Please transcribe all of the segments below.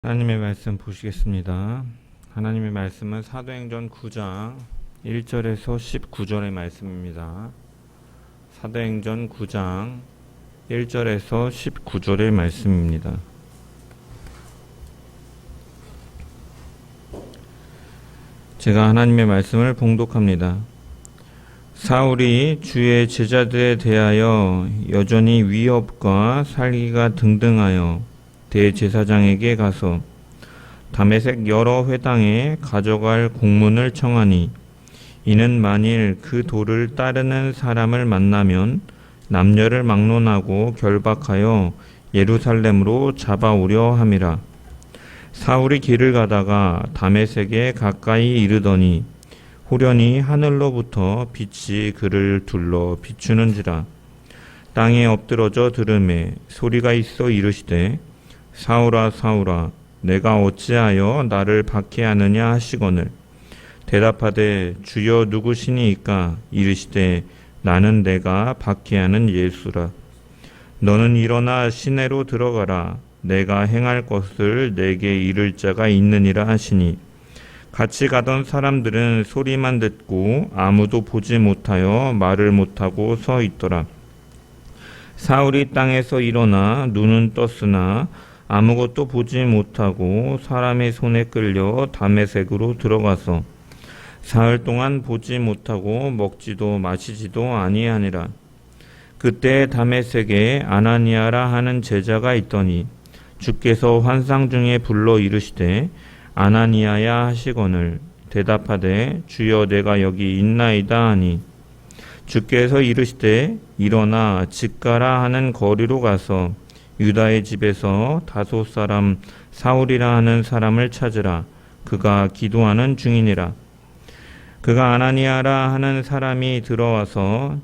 하나님의 말씀 보시겠습니다. 하나님의 말씀은 사도행전 9장 1절에서 19절의 말씀입니다. 사도행전 9장 1절에서 19절의 말씀입니다. 제가 하나님의 말씀을 봉독합니다. 사울이 주의 제자들에 대하여 여전히 위협과 살기가 등등하여 대제사장에게 가서 다메섹 여러 회당에 가져갈 공문을 청하니, 이는 만일 그 도를 따르는 사람을 만나면 남녀를 막론하고 결박하여 예루살렘으로 잡아오려 함이라. 사울이 길을 가다가 다메섹에 가까이 이르더니 호련히 하늘로부터 빛이 그를 둘러 비추는지라. 땅에 엎드러져 들으매 소리가 있어 이르시되, 사울아 사울아 내가 어찌하여 나를 박해하느냐 하시거늘, 대답하되 주여 누구시니이까? 이르시되 나는 내가 박해하는 예수라. 너는 일어나 시내로 들어가라. 내가 행할 것을 내게 이를 자가 있느니라 하시니, 같이 가던 사람들은 소리만 듣고 아무도 보지 못하여 말을 못하고 서 있더라. 사울이 땅에서 일어나 눈은 떴으나 아무것도 보지 못하고 사람의 손에 끌려 다메섹으로 들어가서 사흘 동안 보지 못하고 먹지도 마시지도 아니하니라. 그때 다메섹에 아나니아라 하는 제자가 있더니 주께서 환상 중에 불러 이르시되 아나니아야 하시거늘, 대답하되 주여 내가 여기 있나이다 하니, 주께서 이르시되 일어나 집 가라 하는 거리로 가서 유다의 집에서 다소 사람 사울이라 하는 사람을 찾으라. 그가 기도하는 중이니라. 그가 아나니아라 하는 사람이 들어와서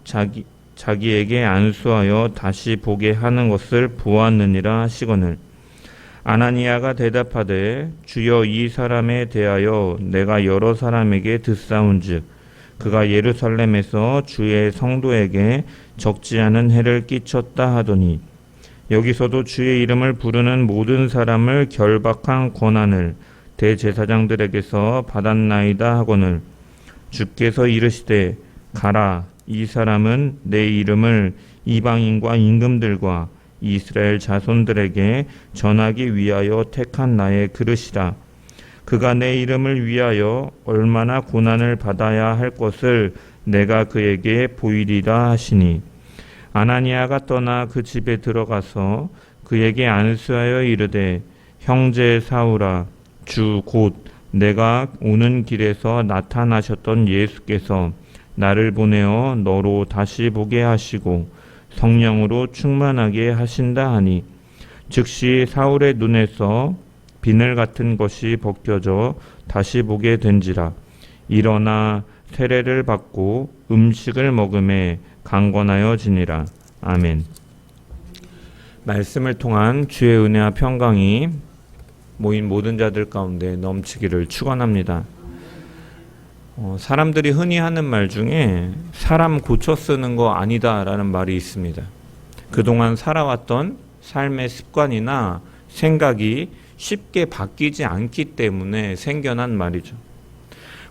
자기에게 안수하여 다시 보게 하는 것을 보았느니라 하시거늘, 아나니아가 대답하되 주여 이 사람에 대하여 내가 여러 사람에게 듣사온즉 그가 예루살렘에서 주의 성도에게 적지 않은 해를 끼쳤다 하더니, 여기서도 주의 이름을 부르는 모든 사람을 결박한 권한을 대제사장들에게서 받았나이다 하거늘, 주께서 이르시되 가라. 이 사람은 내 이름을 이방인과 임금들과 이스라엘 자손들에게 전하기 위하여 택한 나의 그릇이라. 그가 내 이름을 위하여 얼마나 고난을 받아야 할 것을 내가 그에게 보이리라 하시니, 아나니아가 떠나 그 집에 들어가서 그에게 안수하여 이르되, 형제 사울아, 주 곧 내가 오는 길에서 나타나셨던 예수께서 나를 보내어 너로 다시 보게 하시고 성령으로 충만하게 하신다 하니, 즉시 사울의 눈에서 비늘 같은 것이 벗겨져 다시 보게 된지라. 일어나 세례를 받고 음식을 먹음에 강건하여 지니라. 아멘. 말씀을 통한 주의 은혜와 평강이 모인 모든 자들 가운데 넘치기를 축원합니다. 사람들이 흔히 하는 말 중에 사람 고쳐 쓰는 거 아니다라는 말이 있습니다. 그동안 살아왔던 삶의 습관이나 생각이 쉽게 바뀌지 않기 때문에 생겨난 말이죠.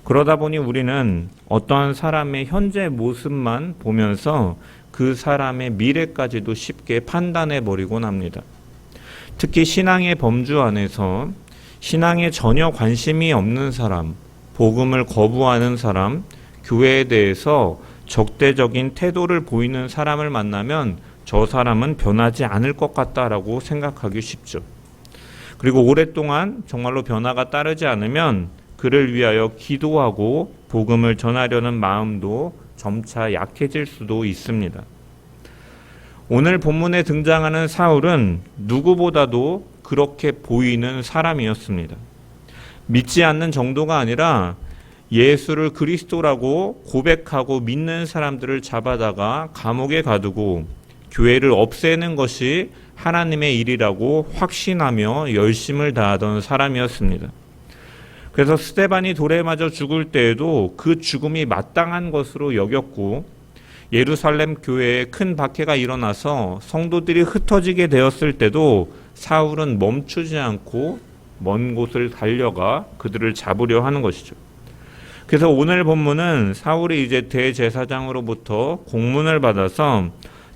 그러다 보니 우리는 어떠한 사람의 현재 모습만 보면서 그 사람의 미래까지도 쉽게 판단해 버리곤 합니다. 특히 신앙의 범주 안에서 신앙에 전혀 관심이 없는 사람, 복음을 거부하는 사람, 교회에 대해서 적대적인 태도를 보이는 사람을 만나면 저 사람은 변하지 않을 것 같다라고 생각하기 쉽죠. 그리고 오랫동안 정말로 변화가 따르지 않으면 그를 위하여 기도하고 복음을 전하려는 마음도 점차 약해질 수도 있습니다. 오늘 본문에 등장하는 사울은 누구보다도 그렇게 보이는 사람이었습니다. 믿지 않는 정도가 아니라 예수를 그리스도라고 고백하고 믿는 사람들을 잡아다가 감옥에 가두고 교회를 없애는 것이 하나님의 일이라고 확신하며 열심을 다하던 사람이었습니다. 그래서 스데반이 돌에 맞아 죽을 때에도 그 죽음이 마땅한 것으로 여겼고, 예루살렘 교회에 큰 박해가 일어나서 성도들이 흩어지게 되었을 때도 사울은 멈추지 않고 먼 곳을 달려가 그들을 잡으려 하는 것이죠. 그래서 오늘 본문은 사울이 이제 대제사장으로부터 공문을 받아서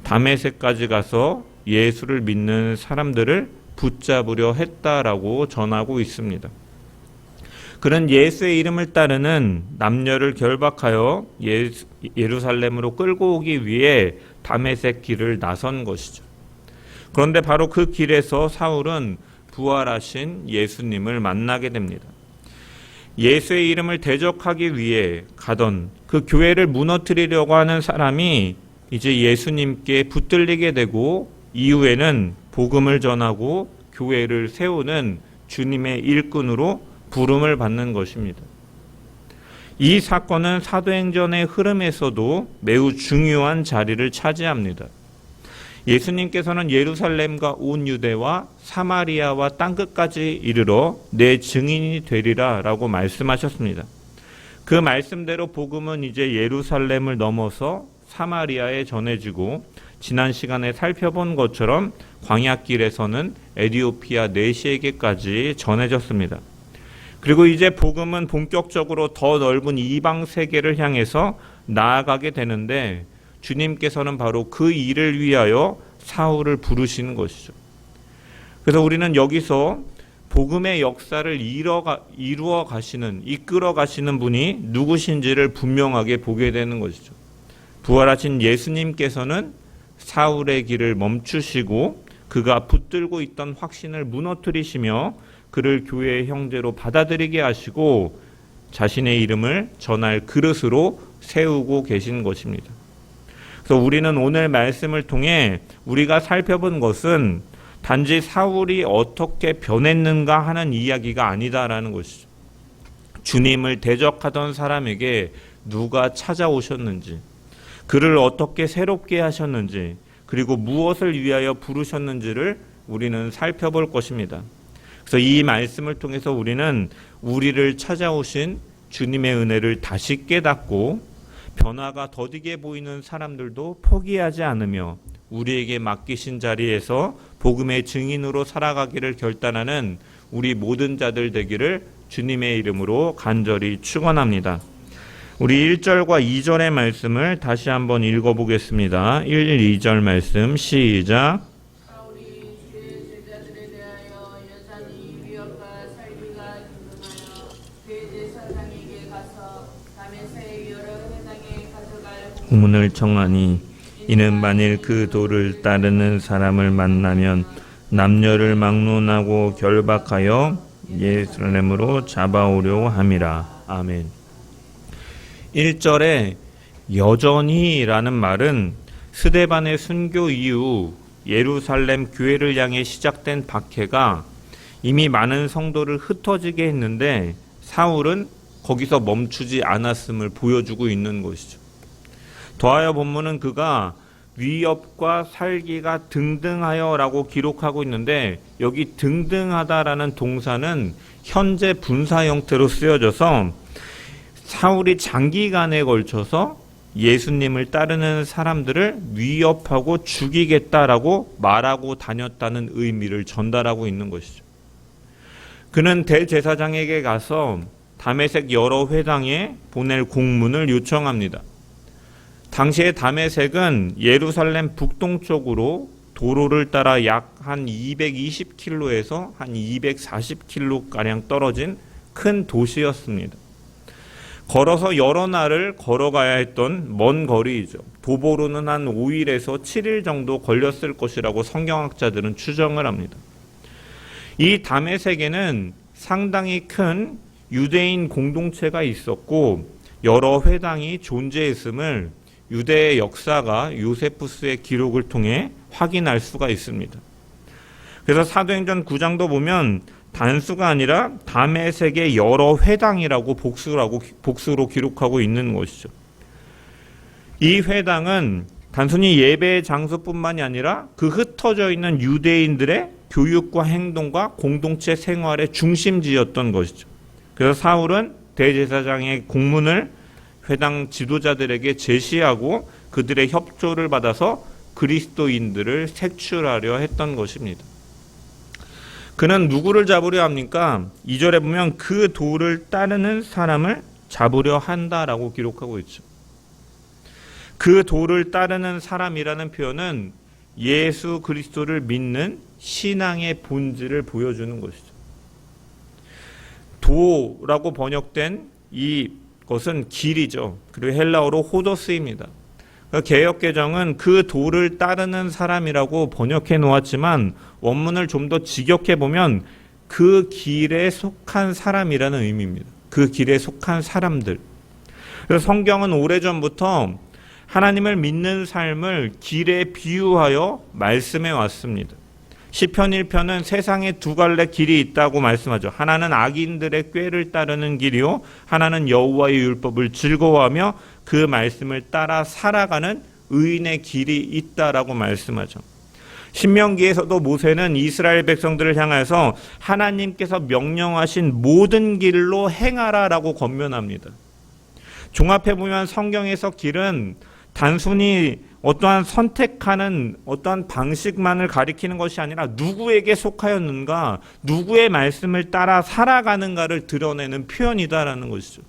다메섹까지 가서 예수를 믿는 사람들을 붙잡으려 했다라고 전하고 있습니다. 그런 예수의 이름을 따르는 남녀를 결박하여 예루살렘으로 끌고 오기 위해 다메섹 길을 나선 것이죠. 그런데 바로 그 길에서 사울은 부활하신 예수님을 만나게 됩니다. 예수의 이름을 대적하기 위해 가던 그 교회를 무너뜨리려고 하는 사람이 이제 예수님께 붙들리게 되고 이후에는 복음을 전하고 교회를 세우는 주님의 일꾼으로 부름을 받는 것입니다. 이 사건은 사도행전의 흐름에서도 매우 중요한 자리를 차지합니다. 예수님께서는 예루살렘과 온 유대와 사마리아와 땅끝까지 이르러 내 증인이 되리라 라고 말씀하셨습니다. 그 말씀대로 복음은 이제 예루살렘을 넘어서 사마리아에 전해지고 지난 시간에 살펴본 것처럼 광야길에서는 에디오피아 내시에게까지 전해졌습니다. 그리고 이제 복음은 본격적으로 더 넓은 이방 세계를 향해서 나아가게 되는데 주님께서는 바로 그 일을 위하여 사울을 부르시는 것이죠. 그래서 우리는 여기서 복음의 역사를 이끌어 가시는 분이 누구신지를 분명하게 보게 되는 것이죠. 부활하신 예수님께서는 사울의 길을 멈추시고 그가 붙들고 있던 확신을 무너뜨리시며 그를 교회의 형제로 받아들이게 하시고 자신의 이름을 전할 그릇으로 세우고 계신 것입니다. 그래서 우리는 오늘 말씀을 통해 우리가 살펴본 것은 단지 사울이 어떻게 변했는가 하는 이야기가 아니다라는 것이죠. 주님을 대적하던 사람에게 누가 찾아오셨는지, 그를 어떻게 새롭게 하셨는지, 그리고 무엇을 위하여 부르셨는지를 우리는 살펴볼 것입니다. 그래서 이 말씀을 통해서 우리는 우리를 찾아오신 주님의 은혜를 다시 깨닫고 변화가 더디게 보이는 사람들도 포기하지 않으며 우리에게 맡기신 자리에서 복음의 증인으로 살아가기를 결단하는 우리 모든 자들 되기를 주님의 이름으로 간절히 축원합니다. 우리 1절과 2절의 말씀을 다시 한번 읽어보겠습니다. 1, 2절 말씀 시작. 사울이 주의 제자들에 대하여 여전히 위협과 살기가 궁금하여 대제사장에게 가서 다메섹 여러 회당에 가져갈 고문을 청하니 이는 만일 그 도를 따르는 사람을 만나면 남녀를 막론하고 결박하여 예루살렘으로 잡아오려 함이라. 아멘. 1절에 여전히라는 말은 스데반의 순교 이후 예루살렘 교회를 향해 시작된 박해가 이미 많은 성도를 흩어지게 했는데 사울은 거기서 멈추지 않았음을 보여주고 있는 것이죠. 더하여 본문은 그가 위협과 살기가 등등하여라고 기록하고 있는데 여기 등등하다라는 동사는 현재 분사 형태로 쓰여져서 사울이 장기간에 걸쳐서 예수님을 따르는 사람들을 위협하고 죽이겠다라고 말하고 다녔다는 의미를 전달하고 있는 것이죠. 그는 대제사장에게 가서 다메섹 여러 회당에 보낼 공문을 요청합니다. 당시에 다메섹은 예루살렘 북동쪽으로 도로를 따라 약 한 220km에서 한 240km가량 떨어진 큰 도시였습니다. 걸어서 여러 날을 걸어가야 했던 먼 거리이죠. 도보로는 한 5일에서 7일 정도 걸렸을 것이라고 성경학자들은 추정을 합니다. 이 다메섹에는 상당히 큰 유대인 공동체가 있었고 여러 회당이 존재했음을 유대의 역사가 요세푸스의 기록을 통해 확인할 수가 있습니다. 그래서 사도행전 9장도 보면 단수가 아니라 다메섹의 여러 회당이라고 복수로 기록하고 있는 것이죠. 이 회당은 단순히 예배의 장소뿐만이 아니라 그 흩어져 있는 유대인들의 교육과 행동과 공동체 생활의 중심지였던 것이죠. 그래서 사울은 대제사장의 공문을 회당 지도자들에게 제시하고 그들의 협조를 받아서 그리스도인들을 색출하려 했던 것입니다. 그는 누구를 잡으려 합니까? 2절에 보면 그 도를 따르는 사람을 잡으려 한다라고 기록하고 있죠. 그 도를 따르는 사람이라는 표현은 예수 그리스도를 믿는 신앙의 본질을 보여주는 것이죠. 도라고 번역된 이것은 길이죠. 그리고 헬라어로 호도스입니다. 개역개정은 그 도를 따르는 사람이라고 번역해 놓았지만 원문을 좀 더 직역해 보면 그 길에 속한 사람이라는 의미입니다. 그 길에 속한 사람들. 그래서 성경은 오래전부터 하나님을 믿는 삶을 길에 비유하여 말씀해 왔습니다. 시편 1편은 세상에 두 갈래 길이 있다고 말씀하죠. 하나는 악인들의 꾀를 따르는 길이요, 하나는 여호와의 율법을 즐거워하며 그 말씀을 따라 살아가는 의인의 길이 있다라고 말씀하죠. 신명기에서도 모세는 이스라엘 백성들을 향해서 하나님께서 명령하신 모든 길로 행하라라고 권면합니다. 종합해 보면 성경에서 길은 단순히 어떠한 선택하는 어떠한 방식만을 가리키는 것이 아니라 누구에게 속하였는가, 누구의 말씀을 따라 살아가는가를 드러내는 표현이다라는 것이죠.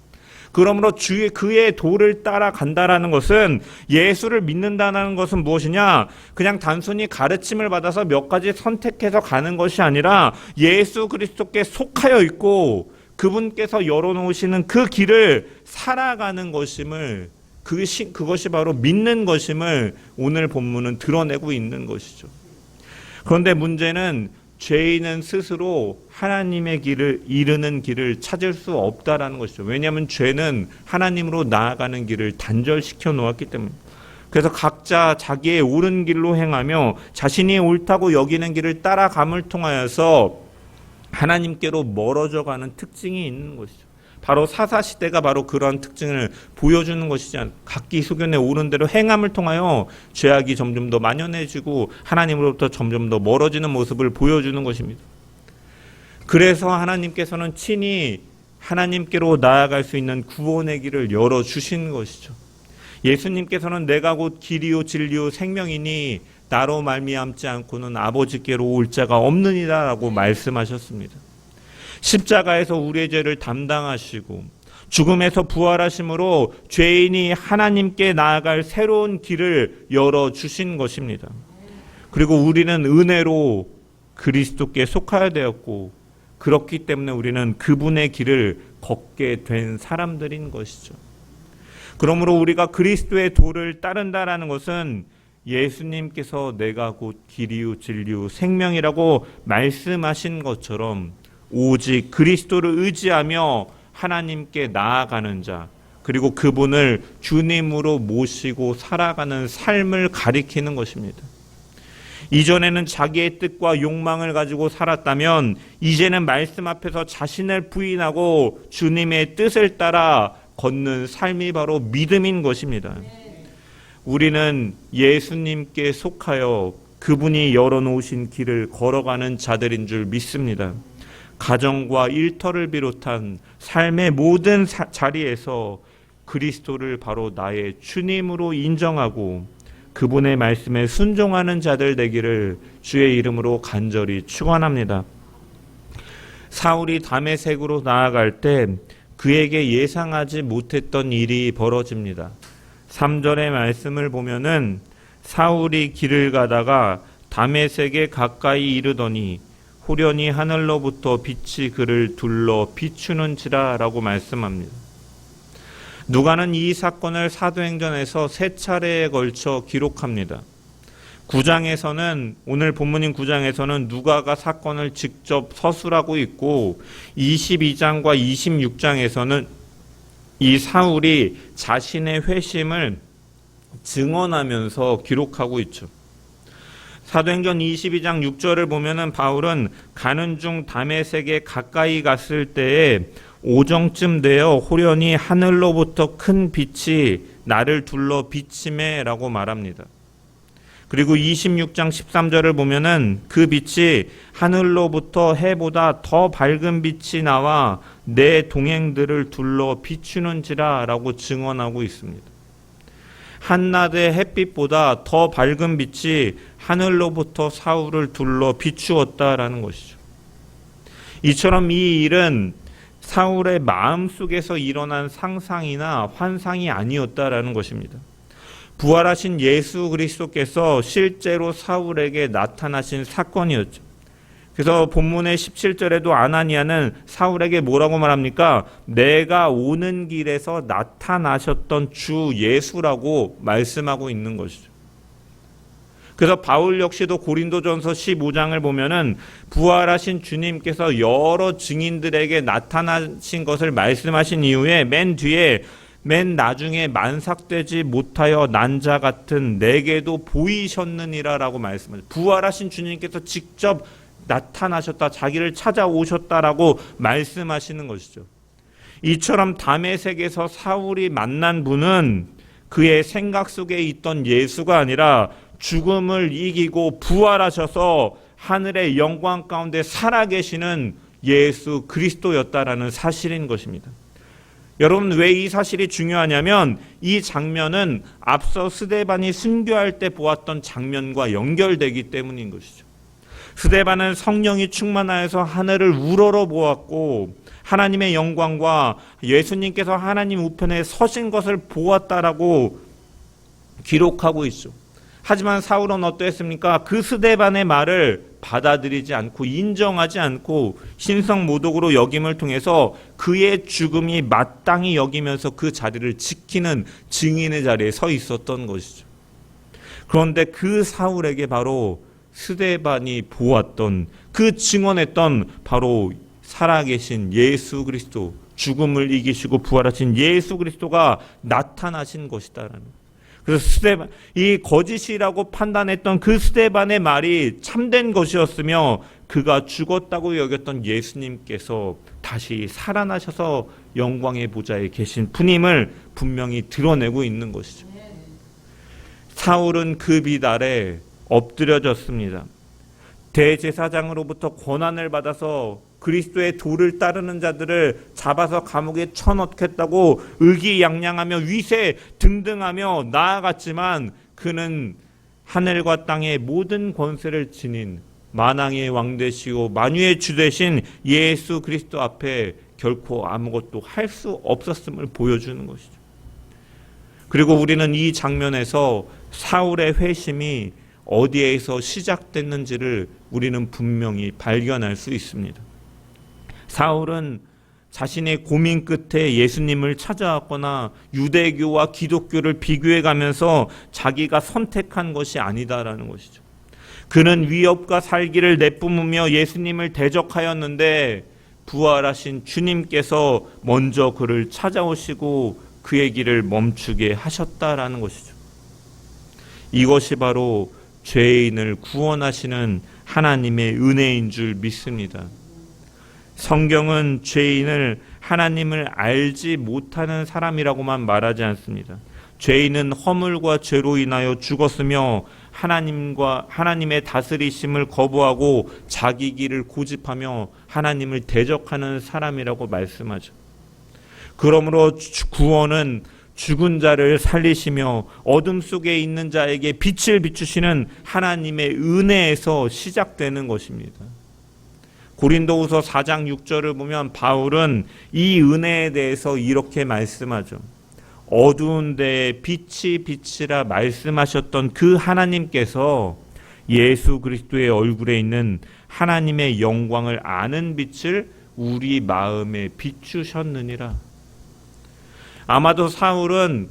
그러므로 그의 도를 따라간다라는 것은, 예수를 믿는다는 것은 무엇이냐? 그냥 단순히 가르침을 받아서 몇 가지 선택해서 가는 것이 아니라 예수 그리스도께 속하여 있고 그분께서 열어놓으시는 그 길을 살아가는 것임을, 그것이 바로 믿는 것임을 오늘 본문은 드러내고 있는 것이죠. 그런데 문제는 죄인은 스스로 하나님의 길을 이르는 길을 찾을 수 없다라는 것이죠. 왜냐하면 죄는 하나님으로 나아가는 길을 단절시켜 놓았기 때문입니다. 그래서 각자 자기의 옳은 길로 행하며 자신이 옳다고 여기는 길을 따라감을 통하여서 하나님께로 멀어져 가는 특징이 있는 것이죠. 바로 사사시대가 바로 그러한 특징을 보여주는 것이지 않습니까? 각기 소견에 옳은 대로 행함을 통하여 죄악이 점점 더 만연해지고 하나님으로부터 점점 더 멀어지는 모습을 보여주는 것입니다. 그래서 하나님께서는 친히 하나님께로 나아갈 수 있는 구원의 길을 열어주신 것이죠. 예수님께서는 내가 곧 길이요 진리요 생명이니 나로 말미암지 않고는 아버지께로 올 자가 없느니라라고 말씀하셨습니다. 십자가에서 우리의 죄를 담당하시고 죽음에서 부활하심으로 죄인이 하나님께 나아갈 새로운 길을 열어주신 것입니다. 그리고 우리는 은혜로 그리스도께 속하여 되었고 그렇기 때문에 우리는 그분의 길을 걷게 된 사람들인 것이죠. 그러므로 우리가 그리스도의 도를 따른다라는 것은 예수님께서 내가 곧 길이요 진리요 생명이라고 말씀하신 것처럼 오직 그리스도를 의지하며 하나님께 나아가는 자, 그리고 그분을 주님으로 모시고 살아가는 삶을 가리키는 것입니다. 이전에는 자기의 뜻과 욕망을 가지고 살았다면 이제는 말씀 앞에서 자신을 부인하고 주님의 뜻을 따라 걷는 삶이 바로 믿음인 것입니다. 우리는 예수님께 속하여 그분이 열어놓으신 길을 걸어가는 자들인 줄 믿습니다. 가정과 일터를 비롯한 삶의 모든 자리에서 그리스도를 바로 나의 주님으로 인정하고 그분의 말씀에 순종하는 자들 되기를 주의 이름으로 간절히 축원합니다. 사울이 다메섹으로 나아갈 때 그에게 예상하지 못했던 일이 벌어집니다. 3절의 말씀을 보면은 사울이 길을 가다가 다메섹에 가까이 이르더니 호련히 하늘로부터 빛이 그를 둘러 비추는지라 라고 말씀합니다. 누가는 이 사건을 사도행전에서 3차례에 걸쳐 기록합니다. 9장에서는, 오늘 본문인 9장에서는 누가가 사건을 직접 서술하고 있고 22장과 26장에서는 이 사울이 자신의 회심을 증언하면서 기록하고 있죠. 사도행전 22장 6절을 보면은 바울은 가는 중 다메섹에 가까이 갔을 때에 오정쯤 되어 호련히 하늘로부터 큰 빛이 나를 둘러 비치매라고 말합니다. 그리고 26장 13절을 보면은 그 빛이 하늘로부터 해보다 더 밝은 빛이 나와 내 동행들을 둘러 비추는지라라고 증언하고 있습니다. 한낮의 햇빛보다 더 밝은 빛이 하늘로부터 사울을 둘러 비추었다라는 것이죠. 이처럼 이 일은 사울의 마음속에서 일어난 상상이나 환상이 아니었다라는 것입니다. 부활하신 예수 그리스도께서 실제로 사울에게 나타나신 사건이었죠. 그래서 본문의 17절에도 아나니아는 사울에게 뭐라고 말합니까? 내가 오는 길에서 나타나셨던 주 예수라고 말씀하고 있는 것이죠. 그래서 바울 역시도 고린도전서 15장을 보면은 부활하신 주님께서 여러 증인들에게 나타나신 것을 말씀하신 이후에 맨 나중에 만삭되지 못하여 난 자 같은 내게도 보이셨느니라라고 말씀하죠. 부활하신 주님께서 직접 나타나셨다, 자기를 찾아오셨다라고 말씀하시는 것이죠. 이처럼 다메섹에서 사울이 만난 분은 그의 생각 속에 있던 예수가 아니라 죽음을 이기고 부활하셔서 하늘의 영광 가운데 살아계시는 예수 그리스도였다라는 사실인 것입니다. 여러분, 왜 이 사실이 중요하냐면 이 장면은 앞서 스데반이 순교할 때 보았던 장면과 연결되기 때문인 것이죠. 스데반은 성령이 충만하여서 하늘을 우러러 보았고 하나님의 영광과 예수님께서 하나님 우편에 서신 것을 보았다라고 기록하고 있죠. 하지만 사울은 어떠했습니까? 그 스데반의 말을 받아들이지 않고 인정하지 않고 신성모독으로 여김을 통해서 그의 죽음이 마땅히 여기면서 그 자리를 지키는 증인의 자리에 서 있었던 것이죠. 그런데 그 사울에게 바로 스데반이 보았던, 그 증언했던 바로 살아계신 예수 그리스도, 죽음을 이기시고 부활하신 예수 그리스도가 나타나신 것이다라는. 그래서 스데반, 이 거짓이라고 판단했던 그 스데반의 말이 참된 것이었으며 그가 죽었다고 여겼던 예수님께서 다시 살아나셔서 영광의 보좌에 계신 분임을 분명히 드러내고 있는 것이죠. 사울은 그 빛 아래 엎드려졌습니다. 대제사장으로부터 권한을 받아서 그리스도의 도를 따르는 자들을 잡아서 감옥에 쳐넣겠다고 의기양양하며 위세 등등하며 나아갔지만 그는 하늘과 땅의 모든 권세를 지닌 만왕의 왕 되시고 만유의 주 되신 예수 그리스도 앞에 결코 아무것도 할 수 없었음을 보여주는 것이죠. 그리고 우리는 이 장면에서 사울의 회심이 어디에서 시작됐는지를 우리는 분명히 발견할 수 있습니다. 사울은 자신의 고민 끝에 예수님을 찾아왔거나 유대교와 기독교를 비교해 가면서 자기가 선택한 것이 아니다라는 것이죠. 그는 위협과 살기를 내뿜으며 예수님을 대적하였는데 부활하신 주님께서 먼저 그를 찾아오시고 그의 길을 멈추게 하셨다라는 것이죠. 이것이 바로 죄인을 구원하시는 하나님의 은혜인 줄 믿습니다. 성경은 죄인을 하나님을 알지 못하는 사람이라고만 말하지 않습니다. 죄인은 허물과 죄로 인하여 죽었으며 하나님의 다스리심을 거부하고 자기 길을 고집하며 하나님을 대적하는 사람이라고 말씀하죠. 그러므로 구원은 죽은 자를 살리시며 어둠 속에 있는 자에게 빛을 비추시는 하나님의 은혜에서 시작되는 것입니다. 고린도후서 4장 6절을 보면 바울은 이 은혜에 대해서 이렇게 말씀하죠. 어두운 데에 빛이 빛이라 말씀하셨던 그 하나님께서 예수 그리스도의 얼굴에 있는 하나님의 영광을 아는 빛을 우리 마음에 비추셨느니라. 아마도 사울은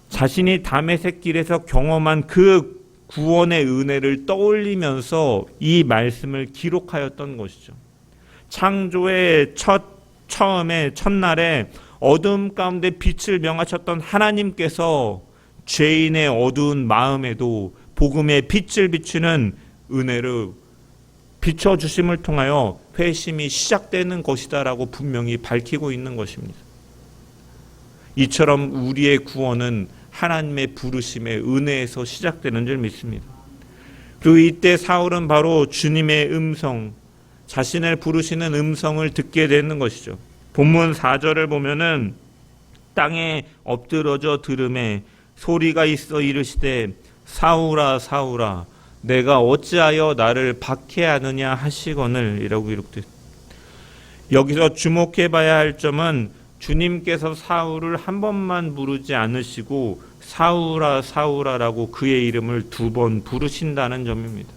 자신이 다메섹 길에서 경험한 그 구원의 은혜를 떠올리면서 이 말씀을 기록하였던 것이죠. 창조의 처음에 첫날에 어둠 가운데 빛을 명하셨던 하나님께서 죄인의 어두운 마음에도 복음의 빛을 비추는 은혜를 비춰주심을 통하여 회심이 시작되는 것이다라고 분명히 밝히고 있는 것입니다. 이처럼 우리의 구원은 하나님의 부르심의 은혜에서 시작되는 줄 믿습니다. 그리고 이때 사울은 바로 주님의 음성, 자신을 부르시는 음성을 듣게 되는 것이죠. 본문 4절을 보면은 땅에 엎드러져 들음에 소리가 있어 이르시되 사울아 사울아 내가 어찌하여 나를 박해하느냐 하시거늘 이라고 기록됐습니다. 여기서 주목해 봐야 할 점은 주님께서 사울을 한 번만 부르지 않으시고 사울아 사울아라고 그의 이름을 2번 부르신다는 점입니다.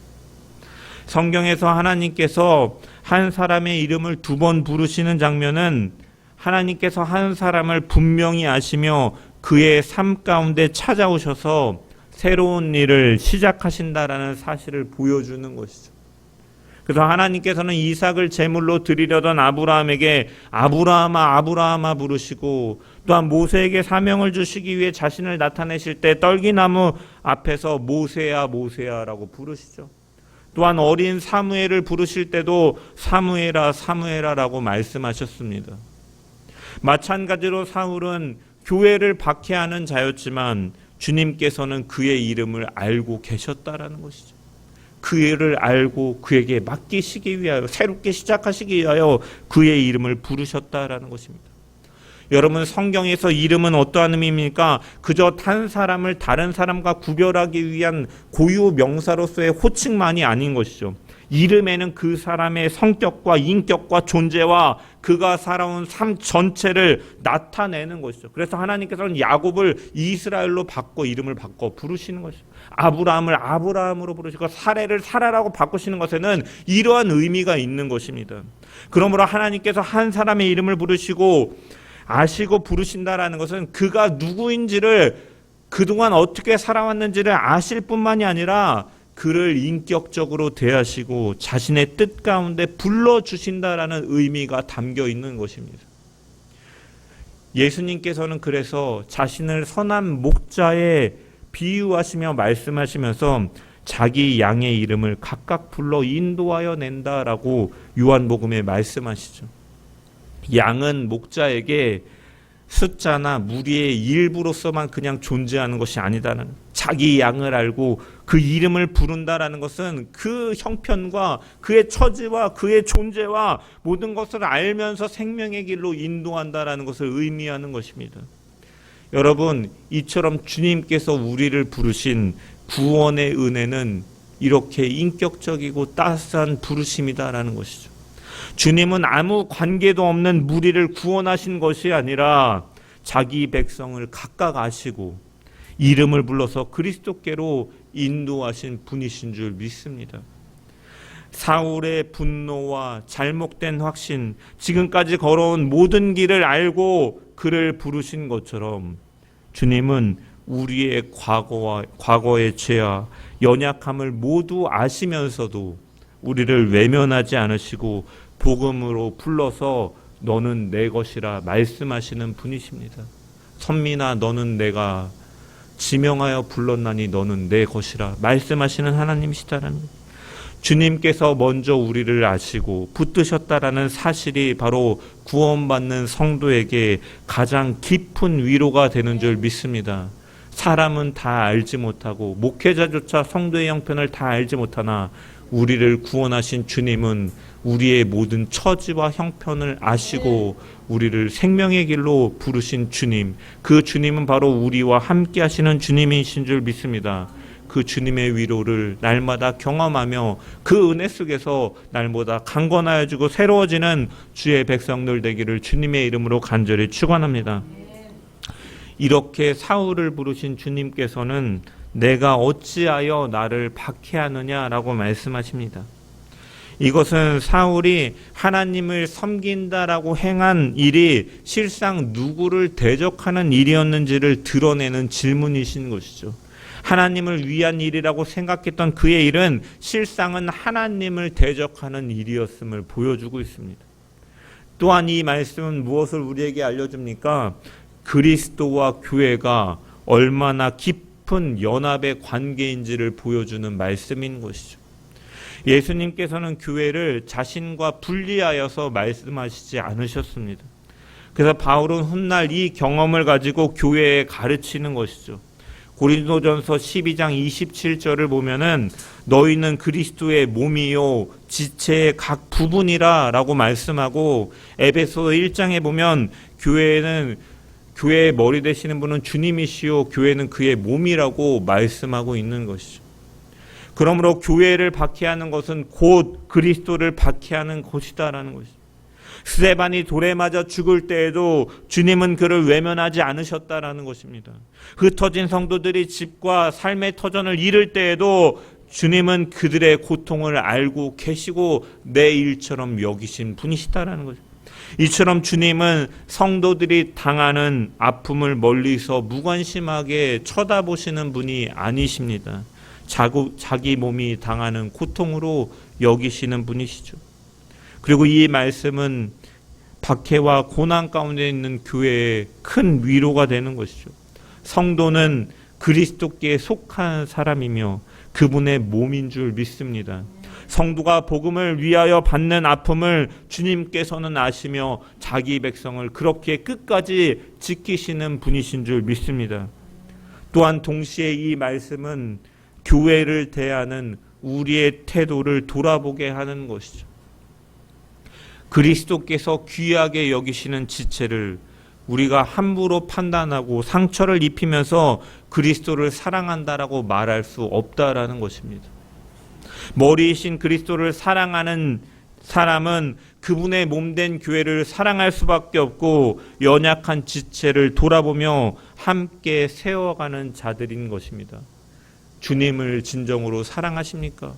성경에서 하나님께서 한 사람의 이름을 2번 부르시는 장면은 하나님께서 한 사람을 분명히 아시며 그의 삶 가운데 찾아오셔서 새로운 일을 시작하신다라는 사실을 보여주는 것이죠. 그래서 하나님께서는 이삭을 제물로 드리려던 아브라함에게 아브라함아 아브라함아 부르시고, 또한 모세에게 사명을 주시기 위해 자신을 나타내실 때 떨기나무 앞에서 모세야 모세야라고 부르시죠. 또한 어린 사무엘을 부르실 때도 사무엘아 사무엘아라고 말씀하셨습니다. 마찬가지로 사울은 교회를 박해하는 자였지만 주님께서는 그의 이름을 알고 계셨다라는 것이죠. 그를 알고 그에게 맡기시기 위하여, 새롭게 시작하시기 위하여 그의 이름을 부르셨다라는 것입니다. 여러분, 성경에서 이름은 어떠한 의미입니까? 그저 한 사람을 다른 사람과 구별하기 위한 고유 명사로서의 호칭만이 아닌 것이죠. 이름에는 그 사람의 성격과 인격과 존재와 그가 살아온 삶 전체를 나타내는 것이죠. 그래서 하나님께서는 야곱을 이스라엘로 바꿔 이름을 바꿔 부르시는 것이죠. 아브라함을 아브라함으로 부르시고 사레를 사라라고 바꾸시는 것에는 이러한 의미가 있는 것입니다. 그러므로 하나님께서 한 사람의 이름을 부르시고 아시고 부르신다라는 것은 그가 누구인지를, 그동안 어떻게 살아왔는지를 아실 뿐만이 아니라 그를 인격적으로 대하시고 자신의 뜻 가운데 불러주신다라는 의미가 담겨 있는 것입니다. 예수님께서는 그래서 자신을 선한 목자에 비유하시며 말씀하시면서 자기 양의 이름을 각각 불러 인도하여 낸다라고 요한복음에 말씀하시죠. 양은 목자에게 숫자나 무리의 일부로서만 그냥 존재하는 것이 아니다는, 자기 양을 알고 그 이름을 부른다라는 것은 그 형편과 그의 처지와 그의 존재와 모든 것을 알면서 생명의 길로 인도한다라는 것을 의미하는 것입니다. 여러분, 이처럼 주님께서 우리를 부르신 구원의 은혜는 이렇게 인격적이고 따스한 부르심이다라는 것이죠. 주님은 아무 관계도 없는 무리를 구원하신 것이 아니라 자기 백성을 각각 아시고 이름을 불러서 그리스도께로 인도하신 분이신 줄 믿습니다. 사울의 분노와 잘못된 확신, 지금까지 걸어온 모든 길을 알고 그를 부르신 것처럼 주님은 우리의 과거의 죄와 연약함을 모두 아시면서도 우리를 외면하지 않으시고 복음으로 불러서 너는 내 것이라 말씀하시는 분이십니다. 선민아 너는 내가 지명하여 불렀나니 너는 내 것이라 말씀하시는 하나님이시다라는, 주님께서 먼저 우리를 아시고 붙드셨다라는 사실이 바로 구원받는 성도에게 가장 깊은 위로가 되는 줄 믿습니다. 사람은 다 알지 못하고 목회자조차 성도의 형편을 다 알지 못하나 우리를 구원하신 주님은 우리의 모든 처지와 형편을 아시고 우리를 생명의 길로 부르신 주님, 그 주님은 바로 우리와 함께 하시는 주님이신 줄 믿습니다. 그 주님의 위로를 날마다 경험하며 그 은혜 속에서 날마다 강건하여지고 새로워지는 주의 백성들 되기를 주님의 이름으로 간절히 축원합니다. 이렇게 사울을 부르신 주님께서는 내가 어찌하여 나를 박해하느냐라고 말씀하십니다. 이것은 사울이 하나님을 섬긴다라고 행한 일이 실상 누구를 대적하는 일이었는지를 드러내는 질문이신 것이죠. 하나님을 위한 일이라고 생각했던 그의 일은 실상은 하나님을 대적하는 일이었음을 보여주고 있습니다. 또한 이 말씀은 무엇을 우리에게 알려줍니까? 그리스도와 교회가 얼마나 깊은 연합의 관계인지를 보여주는 말씀인 것이죠. 예수님께서는 교회를 자신과 분리하여서 말씀하시지 않으셨습니다. 그래서 바울은 훗날 이 경험을 가지고 교회에 가르치는 것이죠. 고린도전서 12장 27절을 보면은 너희는 그리스도의 몸이요 지체의 각 부분이라 라고 말씀하고, 에베소 1장에 보면 교회의 머리 되시는 분은 주님이시요 교회는 그의 몸이라고 말씀하고 있는 것이죠. 그러므로 교회를 박해하는 것은 곧 그리스도를 박해하는 것이다라는 것이죠. 스데반이 돌에 맞아 죽을 때에도 주님은 그를 외면하지 않으셨다라는 것입니다. 흩어진 성도들이 집과 삶의 터전을 잃을 때에도 주님은 그들의 고통을 알고 계시고 내 일처럼 여기신 분이시다라는 거죠. 이처럼 주님은 성도들이 당하는 아픔을 멀리서 무관심하게 쳐다보시는 분이 아니십니다. 자기 몸이 당하는 고통으로 여기시는 분이시죠. 그리고 이 말씀은 박해와 고난 가운데 있는 교회에 큰 위로가 되는 것이죠. 성도는 그리스도께 속한 사람이며 그분의 몸인 줄 믿습니다. 성도가 복음을 위하여 받는 아픔을 주님께서는 아시며 자기 백성을 그렇게 끝까지 지키시는 분이신 줄 믿습니다. 또한 동시에 이 말씀은 교회를 대하는 우리의 태도를 돌아보게 하는 것이죠. 그리스도께서 귀하게 여기시는 지체를 우리가 함부로 판단하고 상처를 입히면서 그리스도를 사랑한다라고 말할 수 없다라는 것입니다. 머리이신 그리스도를 사랑하는 사람은 그분의 몸된 교회를 사랑할 수밖에 없고 연약한 지체를 돌아보며 함께 세워가는 자들인 것입니다. 주님을 진정으로 사랑하십니까?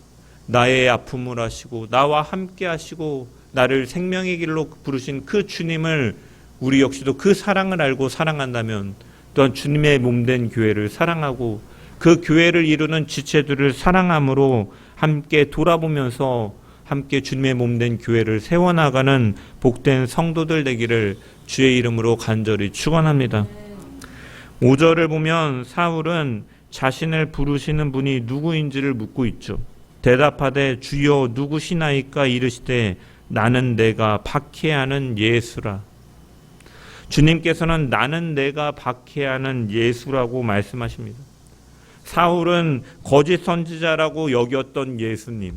나의 아픔을 아시고 나와 함께 하시고 나를 생명의 길로 부르신 그 주님을 우리 역시도 그 사랑을 알고 사랑한다면 또한 주님의 몸된 교회를 사랑하고 그 교회를 이루는 지체들을 사랑함으로 함께 돌아보면서 함께 주님의 몸된 교회를 세워나가는 복된 성도들 되기를 주의 이름으로 간절히 축원합니다. 5절을 보면 사울은 자신을 부르시는 분이 누구인지를 묻고 있죠. 대답하되 주여 누구시나이까 이르시되 나는 내가 박해하는 예수라. 주님께서는 나는 내가 박해하는 예수라고 말씀하십니다. 사울은 거짓 선지자라고 여겼던 예수님,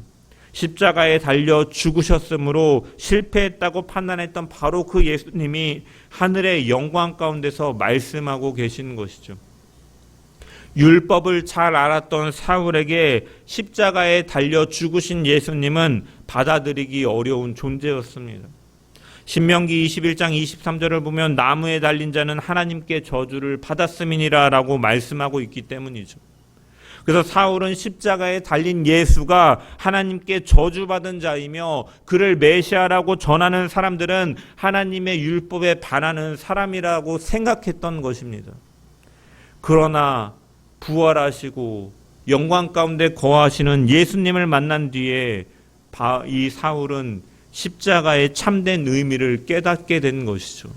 십자가에 달려 죽으셨으므로 실패했다고 판단했던 바로 그 예수님이 하늘의 영광 가운데서 말씀하고 계시는 것이죠. 율법을 잘 알았던 사울에게 십자가에 달려 죽으신 예수님은 받아들이기 어려운 존재였습니다. 신명기 21장 23절을 보면 나무에 달린 자는 하나님께 저주를 받았음이니라 라고 말씀하고 있기 때문이죠. 그래서 사울은 십자가에 달린 예수가 하나님께 저주받은 자이며 그를 메시아라고 전하는 사람들은 하나님의 율법에 반하는 사람이라고 생각했던 것입니다. 그러나 부활하시고 영광 가운데 거하시는 예수님을 만난 뒤에 이 사울은 십자가의 참된 의미를 깨닫게 된 것이죠.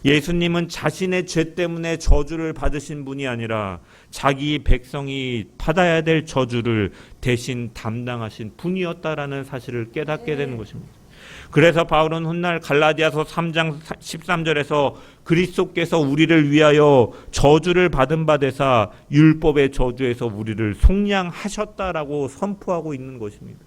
예수님은 자신의 죄 때문에 저주를 받으신 분이 아니라 자기 백성이 받아야 될 저주를 대신 담당하신 분이었다라는 사실을 깨닫게 되는 것입니다. 그래서 바울은 훗날 갈라디아서 3장 13절에서 그리스도께서 우리를 위하여 저주를 받은 바 되사 율법의 저주에서 우리를 속량하셨다라고 선포하고 있는 것입니다.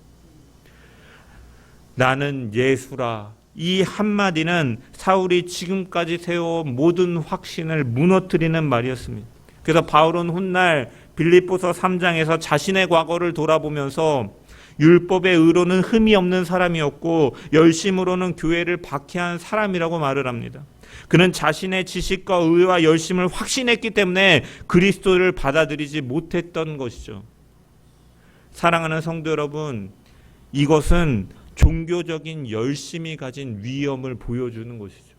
나는 예수라. 이 한마디는 사울이 지금까지 세워온 모든 확신을 무너뜨리는 말이었습니다. 그래서 바울은 훗날 빌립보서 3장에서 자신의 과거를 돌아보면서 율법의 의로는 흠이 없는 사람이었고 열심으로는 교회를 박해한 사람이라고 말을 합니다. 그는 자신의 지식과 의와 열심을 확신했기 때문에 그리스도를 받아들이지 못했던 것이죠. 사랑하는 성도 여러분, 이것은 종교적인 열심이 가진 위엄을 보여주는 것이죠.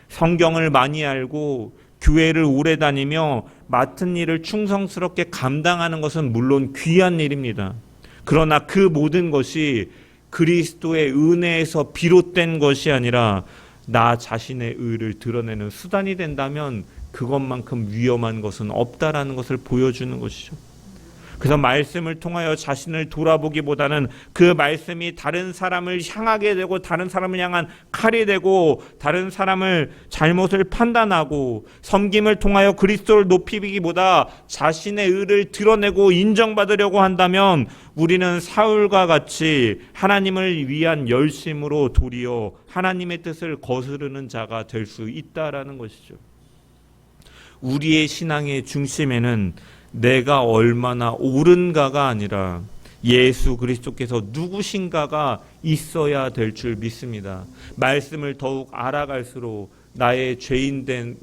성경을 많이 알고 교회를 오래 다니며 맡은 일을 충성스럽게 감당하는 것은 물론 귀한 일입니다. 그러나 그 모든 것이 그리스도의 은혜에서 비롯된 것이 아니라 나 자신의 의를 드러내는 수단이 된다면 그것만큼 위험한 것은 없다라는 것을 보여주는 것이죠. 그래서 말씀을 통하여 자신을 돌아보기보다는 그 말씀이 다른 사람을 향하게 되고 다른 사람을 향한 칼이 되고 다른 사람을 잘못을 판단하고 섬김을 통하여 그리스도를 높이기보다 자신의 의를 드러내고 인정받으려고 한다면 우리는 사울과 같이 하나님을 위한 열심으로 도리어 하나님의 뜻을 거스르는 자가 될 수 있다라는 것이죠. 우리의 신앙의 중심에는 내가 얼마나 옳은가가 아니라 예수 그리스도께서 누구신가가 있어야 될 줄 믿습니다. 말씀을 더욱 알아갈수록 나의 죄인된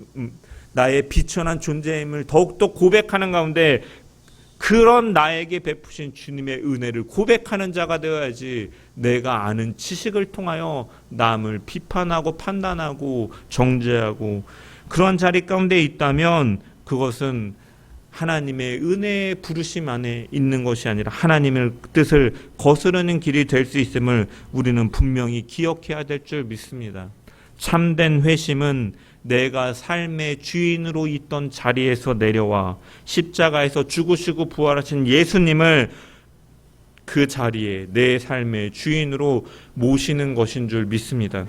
나의 비천한 존재임을 더욱더 고백하는 가운데 그런 나에게 베푸신 주님의 은혜를 고백하는 자가 되어야지 내가 아는 지식을 통하여 남을 비판하고 판단하고 정죄하고 그런 자리 가운데 있다면 그것은 하나님의 은혜의 부르심 안에 있는 것이 아니라 하나님의 뜻을 거스르는 길이 될 수 있음을 우리는 분명히 기억해야 될 줄 믿습니다. 참된 회심은 내가 삶의 주인으로 있던 자리에서 내려와 십자가에서 죽으시고 부활하신 예수님을 그 자리에 내 삶의 주인으로 모시는 것인 줄 믿습니다.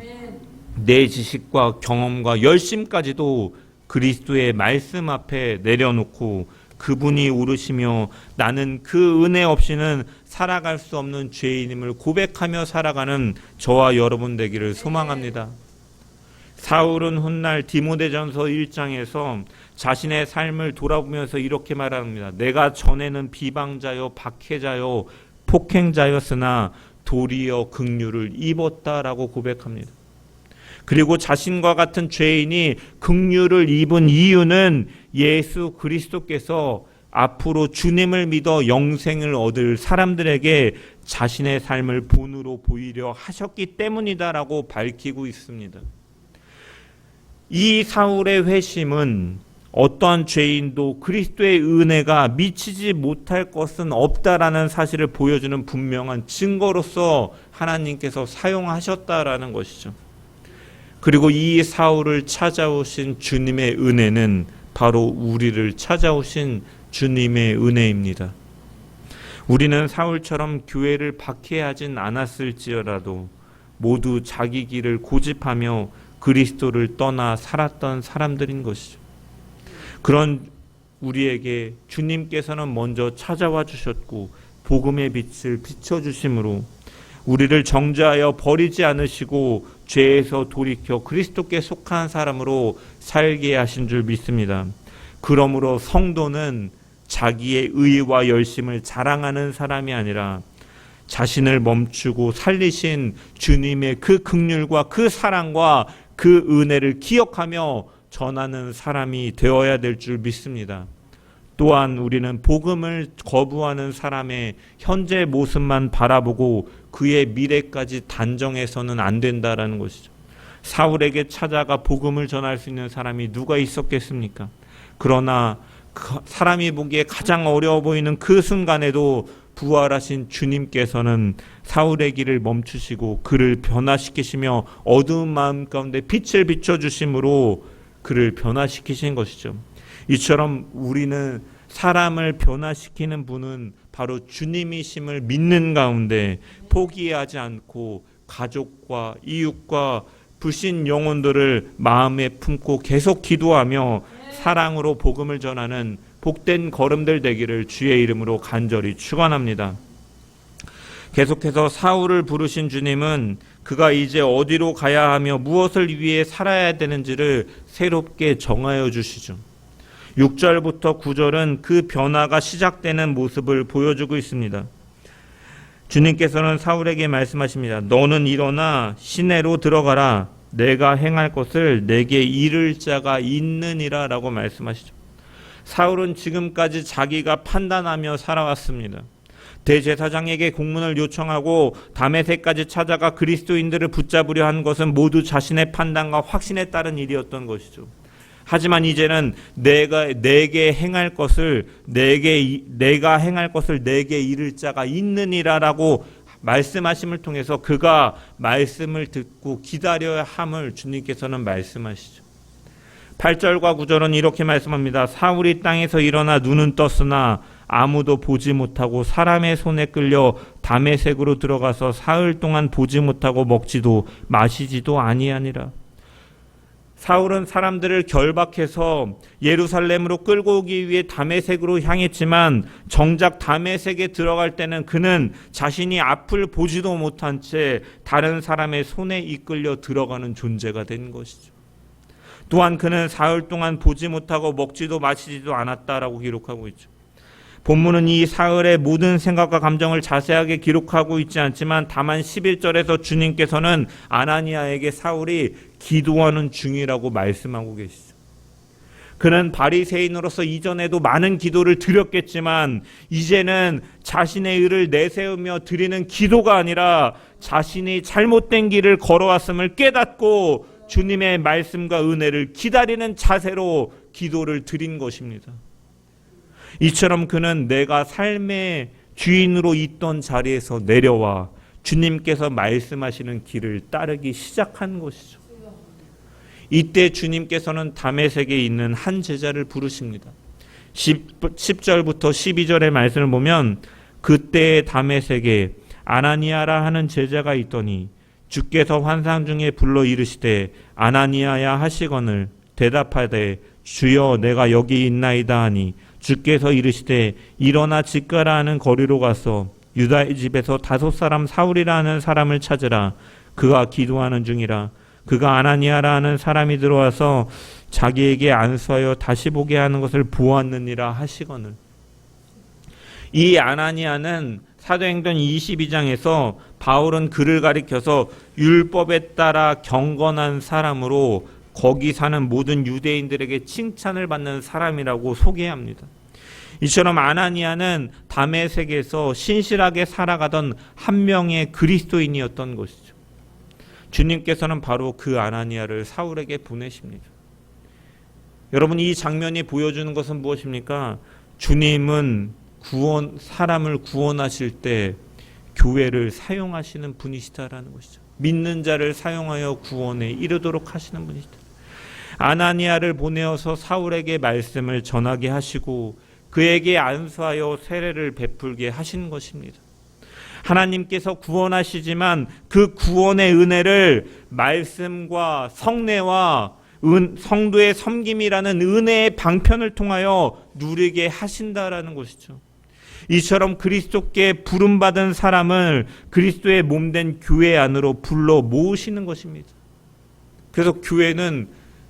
내 지식과 경험과 열심까지도 그리스도의 말씀 앞에 내려놓고 그분이 오르시며 나는 그 은혜 없이는 살아갈 수 없는 죄인임을 고백하며 살아가는 저와 여러분 되기를 소망합니다. 사울은 훗날 디모데전서 1장에서 자신의 삶을 돌아보면서 이렇게 말합니다. 내가 전에는 비방자요 박해자요 폭행자였으나 도리어 긍휼을 입었다라고 고백합니다. 그리고 자신과 같은 죄인이 긍휼을 입은 이유는 예수 그리스도께서 앞으로 주님을 믿어 영생을 얻을 사람들에게 자신의 삶을 본으로 보이려 하셨기 때문이다라고 밝히고 있습니다. 이 사울의 회심은 어떠한 죄인도 그리스도의 은혜가 미치지 못할 것은 없다라는 사실을 보여주는 분명한 증거로서 하나님께서 사용하셨다라는 것이죠. 그리고 이 사울을 찾아오신 주님의 은혜는 바로 우리를 찾아오신 주님의 은혜입니다. 우리는 사울처럼 교회를 박해하진 않았을지라도 모두 자기 길을 고집하며 그리스도를 떠나 살았던 사람들인 것이죠. 그런 우리에게 주님께서는 먼저 찾아와 주셨고 복음의 빛을 비춰주심으로 우리를 정죄하여 버리지 않으시고 죄에서 돌이켜 그리스도께 속한 사람으로 살게 하신 줄 믿습니다. 그러므로 성도는 자기의 의와 열심을 자랑하는 사람이 아니라 자신을 멈추고 살리신 주님의 그 긍휼과 그 사랑과 그 은혜를 기억하며 전하는 사람이 되어야 될 줄 믿습니다. 또한 우리는 복음을 거부하는 사람의 현재 모습만 바라보고 그의 미래까지 단정해서는 안 된다라는 것이죠. 사울에게 찾아가 복음을 전할 수 있는 사람이 누가 있었겠습니까? 그러나 사람이 보기에 가장 어려워 보이는 그 순간에도 부활하신 주님께서는 사울의 길을 멈추시고 그를 변화시키시며 어두운 마음 가운데 빛을 비춰주심으로 그를 변화시키신 것이죠. 이처럼 우리는 사람을 변화시키는 분은 바로 주님이심을 믿는 가운데 포기하지 않고 가족과 이웃과 불신 영혼들을 마음에 품고 계속 기도하며 사랑으로 복음을 전하는 복된 걸음들 되기를 주의 이름으로 간절히 축원합니다. 계속해서 사울을 부르신 주님은 그가 이제 어디로 가야 하며 무엇을 위해 살아야 되는지를 새롭게 정하여 주시죠. 6절부터 9절은 그 변화가 시작되는 모습을 보여주고 있습니다. 주님께서는 사울에게 말씀하십니다. 너는 일어나 시내로 들어가라. 내가 행할 것을 내게 이를 자가 있느니라 라고 말씀하시죠. 사울은 지금까지 자기가 판단하며 살아왔습니다. 대제사장에게 공문을 요청하고 다메섹까지 찾아가 그리스도인들을 붙잡으려 한 것은 모두 자신의 판단과 확신에 따른 일이었던 것이죠. 하지만 이제는 내가 행할 것을 내가 행할 것을 내게 이를 자가 있느니라라고 말씀하심을 통해서 그가 말씀을 듣고 기다려야 함을 주님께서는 말씀하시죠. 8절과 9절은 이렇게 말씀합니다. 사울이 땅에서 일어나 눈은 떴으나 아무도 보지 못하고 사람의 손에 끌려 다메섹으로 들어가서 사흘 동안 보지 못하고 먹지도 마시지도 아니하니라. 사울은 사람들을 결박해서 예루살렘으로 끌고 오기 위해 다메섹으로 향했지만 정작 다메섹에 들어갈 때는 그는 자신이 앞을 보지도 못한 채 다른 사람의 손에 이끌려 들어가는 존재가 된 것이죠. 또한 그는 사흘 동안 보지 못하고 먹지도 마시지도 않았다라고 기록하고 있죠. 본문은 이 사흘의 모든 생각과 감정을 자세하게 기록하고 있지 않지만 다만 11절에서 주님께서는 아나니아에게 사울이 기도하는 중이라고 말씀하고 계시죠. 그는 바리새인으로서 이전에도 많은 기도를 드렸겠지만 이제는 자신의 의를 내세우며 드리는 기도가 아니라 자신이 잘못된 길을 걸어왔음을 깨닫고 주님의 말씀과 은혜를 기다리는 자세로 기도를 드린 것입니다. 이처럼 그는 내가 삶의 주인으로 있던 자리에서 내려와 주님께서 말씀하시는 길을 따르기 시작한 것이죠. 이때 주님께서는 다메섹에 있는 한 제자를 부르십니다. 10절부터 12절의 말씀을 보면 그때 다메섹에 아나니아라 하는 제자가 있더니 주께서 환상 중에 불러 이르시되 아나니아야 하시거늘 대답하되 주여 내가 여기 있나이다 하니 주께서 이르시되 일어나 집 가라 하는 거리로 가서 유다의 집에서 5 사람 사울이라 하는 사람을 찾으라. 그가 기도하는 중이라. 그가 아나니아라 하는 사람이 들어와서 자기에게 안수하여 다시 보게 하는 것을 보았느니라 하시거늘. 이 아나니아는 사도행전 22장에서 바울은 그를 가리켜서 율법에 따라 경건한 사람으로 거기 사는 모든 유대인들에게 칭찬을 받는 사람이라고 소개합니다. 이처럼 아나니아는 다메섹에서 신실하게 살아가던 한 명의 그리스도인이었던 것이죠. 주님께서는 바로 그 아나니아를 사울에게 보내십니다. 여러분, 이 장면이 보여주는 것은 무엇입니까? 주님은 사람을 구원하실 때 교회를 사용하시는 분이시다라는 것이죠. 믿는 자를 사용하여 구원에 이르도록 하시는 분이시다. 아나니아를 보내어서 사울에게 말씀을 전하게 하시고 그에게 안수하여 세례를 베풀게 하신 것입니다. 하나님께서 구원하시지만 그 구원의 은혜를 말씀과 성례와 성도의 섬김이라는 은혜의 방편을 통하여 누리게 하신다라는 것이죠. 이처럼 그리스도께 부름받은 사람을 그리스도의 몸된 교회 안으로 불러 모으시는 것입니다. 그래서 교회는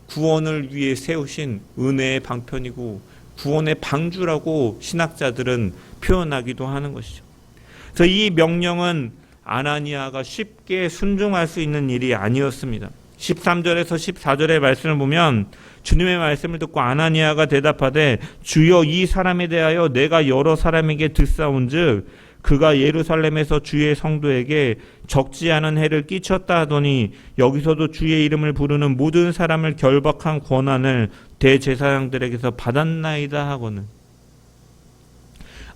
구원을 위해 세우신 은혜의 방편이고 구원의 방주라고 신학자들은 표현하기도 하는 것이죠. 그래서 이 명령은 아나니아가 쉽게 순종할 수 있는 일이 아니었습니다. 13절에서 14절의 말씀을 보면 주님의 말씀을 듣고 아나니아가 대답하되 주여 이 사람에 대하여 내가 여러 사람에게 듣사온즉 그가 예루살렘에서 주의 성도에게 적지 않은 해를 끼쳤다 하더니 여기서도 주의 이름을 부르는 모든 사람을 결박한 권한을 대제사장들에게서 받았나이다 하거늘.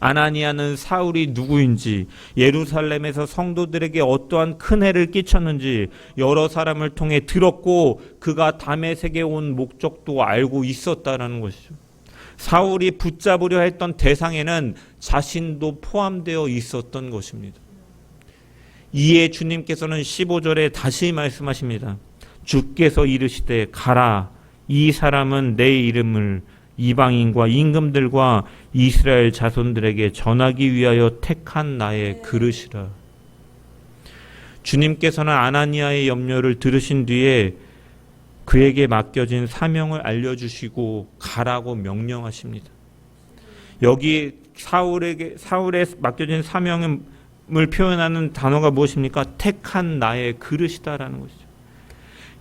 아나니아는 사울이 누구인지, 예루살렘에서 성도들에게 어떠한 큰 해를 끼쳤는지 여러 사람을 통해 들었고 그가 다메섹에 온 목적도 알고 있었다라는 것이죠. 사울이 붙잡으려 했던 대상에는 자신도 포함되어 있었던 것입니다. 이에 주님께서는 15절에 다시 말씀하십니다. 주께서 이르시되 가라. 이 사람은 내 이름을 이방인과 임금들과 이스라엘 자손들에게 전하기 위하여 택한 나의 그릇이라. 주님께서는 아나니아의 염려를 들으신 뒤에 그에게 맡겨진 사명을 알려주시고 가라고 명령하십니다. 여기 사울에 맡겨진 사명을 표현하는 단어가 무엇입니까? 택한 나의 그릇이다라는 것이죠.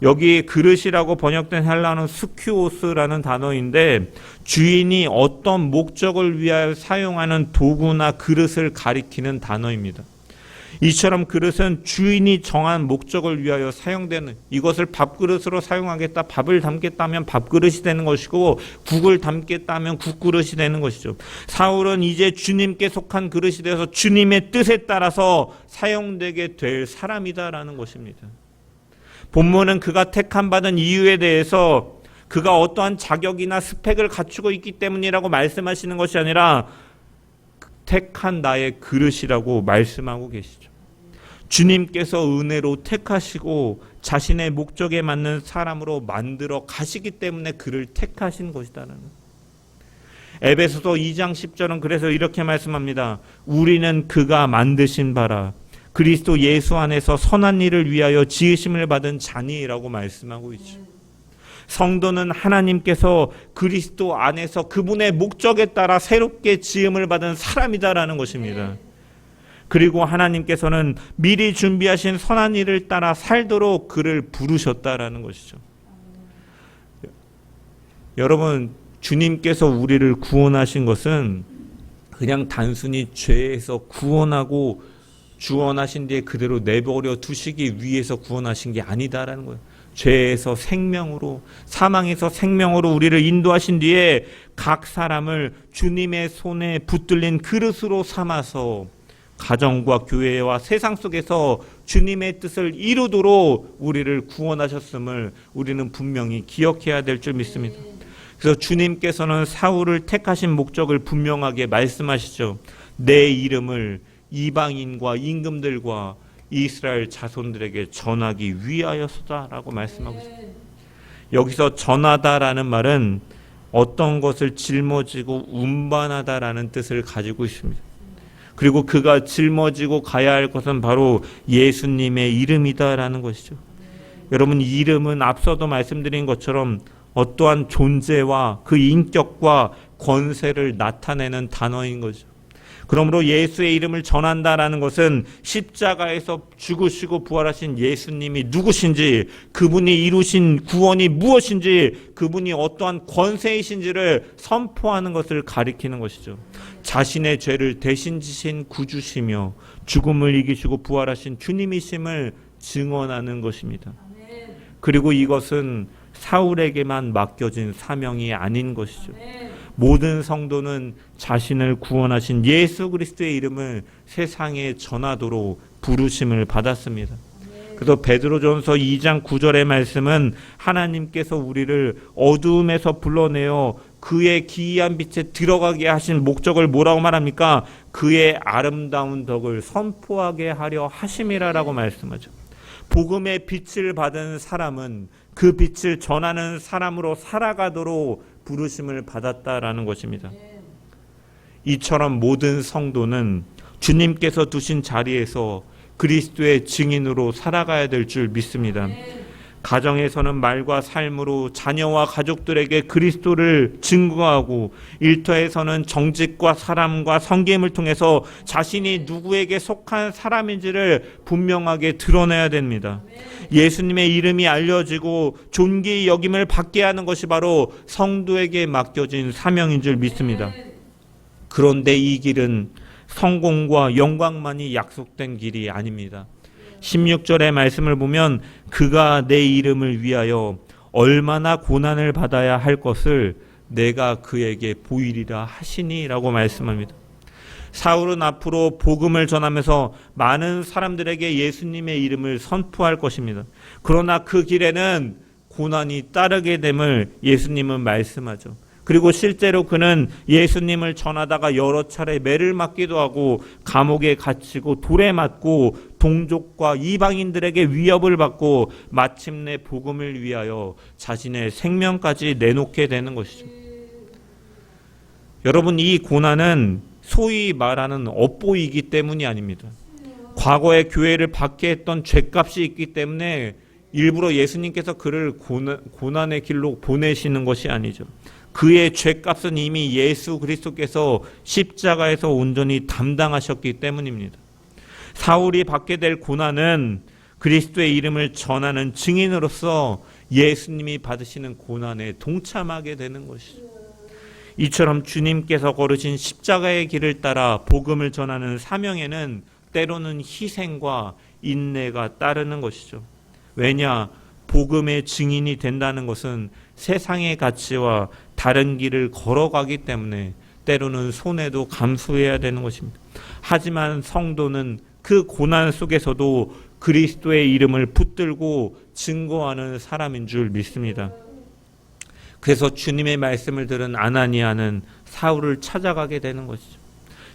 여기 그릇이라고 번역된 헬라어는 스큐오스라는 단어인데 주인이 어떤 목적을 위하여 사용하는 도구나 그릇을 가리키는 단어입니다. 이처럼 그릇은 주인이 정한 목적을 위하여 사용되는, 이것을 밥그릇으로 사용하겠다, 밥을 담겠다 하면 밥그릇이 되는 것이고 국을 담겠다 하면 국그릇이 되는 것이죠. 사울은 이제 주님께 속한 그릇이 되어서 주님의 뜻에 따라서 사용되게 될 사람이다라는 것입니다. 본문은 그가 택함 받은 이유에 대해서 그가 어떠한 자격이나 스펙을 갖추고 있기 때문이라고 말씀하시는 것이 아니라 택한 나의 그릇이라고 말씀하고 계시죠. 주님께서 은혜로 택하시고 자신의 목적에 맞는 사람으로 만들어 가시기 때문에 그를 택하신 것이다라는 거예요. 에베소서 2장 10절은 그래서 이렇게 말씀합니다. 우리는 그가 만드신 바라 그리스도 예수 안에서 선한 일을 위하여 지으심을 받은 자니라고 말씀하고 있죠. 성도는 하나님께서 그리스도 안에서 그분의 목적에 따라 새롭게 지음을 받은 사람이다라는 것입니다. 그리고 하나님께서는 미리 준비하신 선한 일을 따라 살도록 그를 부르셨다라는 것이죠. 여러분, 주님께서 우리를 구원하신 것은 그냥 단순히 죄에서 구원하고 주원하신 뒤에 그대로 내버려 두시기 위해서 구원하신 게 아니다라는 거예요. 죄에서 생명으로, 사망에서 생명으로 우리를 인도하신 뒤에 각 사람을 주님의 손에 붙들린 그릇으로 삼아서 가정과 교회와 세상 속에서 주님의 뜻을 이루도록 우리를 구원하셨음을 우리는 분명히 기억해야 될 줄 믿습니다. 그래서 주님께서는 사울을 택하신 목적을 분명하게 말씀하시죠. 내 이름을 이방인과 임금들과 이스라엘 자손들에게 전하기 위하여서다라고 말씀하고 있습니다. 여기서 전하다라는 말은 어떤 것을 짊어지고 운반하다라는 뜻을 가지고 있습니다. 그리고 그가 짊어지고 가야 할 것은 바로 예수님의 이름이다라는 것이죠. 여러분, 이름은 앞서도 말씀드린 것처럼 어떠한 존재와 그 인격과 권세를 나타내는 단어인 거죠. 그러므로 예수의 이름을 전한다라는 것은 십자가에서 죽으시고 부활하신 예수님이 누구신지, 그분이 이루신 구원이 무엇인지, 그분이 어떠한 권세이신지를 선포하는 것을 가리키는 것이죠. 자신의 죄를 대신 지신 구주시며 죽음을 이기시고 부활하신 주님이심을 증언하는 것입니다. 그리고 이것은 사울에게만 맡겨진 사명이 아닌 것이죠. 모든 성도는 자신을 구원하신 예수 그리스도의 이름을 세상에 전하도록 부르심을 받았습니다. 그래서 베드로전서 2장 9절의 말씀은 하나님께서 우리를 어두움에서 불러내어 그의 기이한 빛에 들어가게 하신 목적을 뭐라고 말합니까? 그의 아름다운 덕을 선포하게 하려 하심이라라고 말씀하죠. 복음의 빛을 받은 사람은 그 빛을 전하는 사람으로 살아가도록 부르심을 받았다라는 것입니다. 이처럼 모든 성도는 주님께서 두신 자리에서 그리스도의 증인으로 살아가야 될 줄 믿습니다. 가정에서는 말과 삶으로 자녀와 가족들에게 그리스도를 증거하고, 일터에서는 정직과 사람과 섬김을 통해서 자신이 누구에게 속한 사람인지를 분명하게 드러내야 됩니다. 예수님의 이름이 알려지고 존귀 여김을 받게 하는 것이 바로 성도에게 맡겨진 사명인 줄 믿습니다. 그런데 이 길은 성공과 영광만이 약속된 길이 아닙니다. 16절의 말씀을 보면 그가 내 이름을 위하여 얼마나 고난을 받아야 할 것을 내가 그에게 보이리라 하시니 라고 말씀합니다. 사울은 앞으로 복음을 전하면서 많은 사람들에게 예수님의 이름을 선포할 것입니다. 그러나 그 길에는 고난이 따르게 됨을 예수님은 말씀하죠. 그리고 실제로 그는 예수님을 전하다가 여러 차례 매를 맞기도 하고 감옥에 갇히고 돌에 맞고 동족과 이방인들에게 위협을 받고 마침내 복음을 위하여 자신의 생명까지 내놓게 되는 것이죠. 여러분, 이 고난은 소위 말하는 업보이기 때문이 아닙니다. 과거에 교회를 받게 했던 죗값이 있기 때문에 일부러 예수님께서 그를 고난의 길로 보내시는 것이 아니죠. 그의 죗값은 이미 예수 그리스도께서 십자가에서 온전히 담당하셨기 때문입니다. 사울이 받게 될 고난은 그리스도의 이름을 전하는 증인으로서 예수님이 받으시는 고난에 동참하게 되는 것이죠. 이처럼 주님께서 걸으신 십자가의 길을 따라 복음을 전하는 사명에는 때로는 희생과 인내가 따르는 것이죠. 왜냐? 복음의 증인이 된다는 것은 세상의 가치와 다른 길을 걸어가기 때문에 때로는 손해도 감수해야 되는 것입니다. 하지만 성도는 그 고난 속에서도 그리스도의 이름을 붙들고 증거하는 사람인 줄 믿습니다. 그래서 주님의 말씀을 들은 아나니아는 사울을 찾아가게 되는 것이죠.